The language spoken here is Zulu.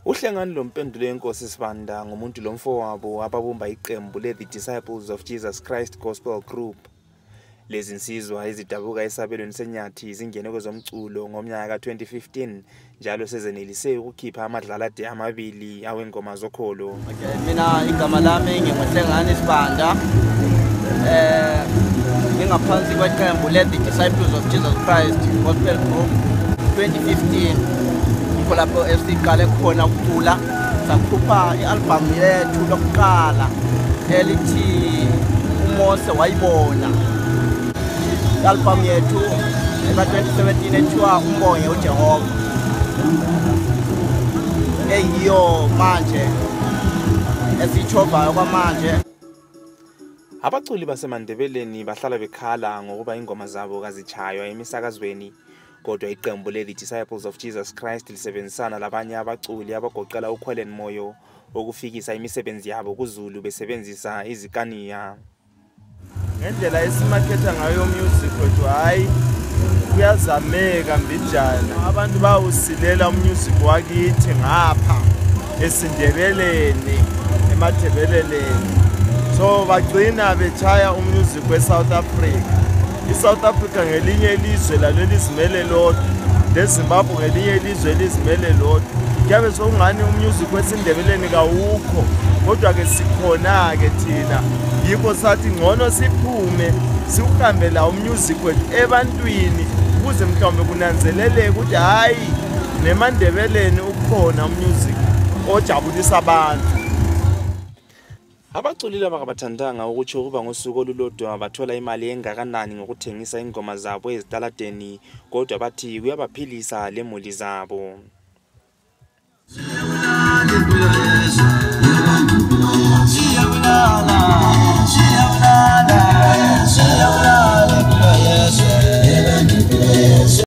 Uhlangano lompendulo yenkosi Sibanda ngomuntu lomfowabo ababumba iqembu leThe Disciples of Jesus Christ Gospel Group. Lezi nsizwa ezidabuka esabelweni seNyathi zingene kwezomculo ngomnyaka ka2015 njalo sezenelise ukukhipha amadlalade amabili awengoma zokholo. Mina igama lami nginguhlangano Sibanda. Ngingaphansi kweqembu leThe Disciples of Jesus Christ Gospel Group 2015. Lapho esiqale khona ukucula sakhupha ialbum yethu lokuqala elithi uMose wayibona. Ialbum yethu eka2017 ethiwa Umbonge UJehovah. Eyiyo manje esithobayo kwamanje. Abaculi baseMandebeleni bahlala bekhala ngokuba ingoma zabo kazichaywa emisakazweni. Kodwa iqembu leThe Disciples of Jesus Christ lisebenzisana labanye abaculi abagoqela uKhwelen Moyo okufikisa imisebenzi yabo kuZulu besebenzisa izikaniya. Ngendlela esimaketha ngayo music wethu hayi kuyazameka mbijana. Abantu bawusilela umusic wakithi ngapha esindebeleni emadebeleleni. So bagcina bechaya umusic weSouth Africa. iSouth Africa ngelinye ilizwe lalo lizimele lodwa, leZimbabwe ngelinye ilizwe lizimele lodwa. Kuyabe sokungani umusic wesindebeleni kawukho, kodwa ke sikhona ke thina. Yikho sathi ngcono siphume siuhambe la umusic wethu ebantwini ukuze mhlawumbe kunanzeleleke ukuthi hayi neMandebeleni ukhona umusic ojabulisa abantu. Abaculi laba kabathandanga ukuthi ukuba ngosuku olulodwa bathola imali engakanani ngokuthengisa ingoma zabo ezitaladeni, kodwa bathi kuyabaphilisa lemuli zabo.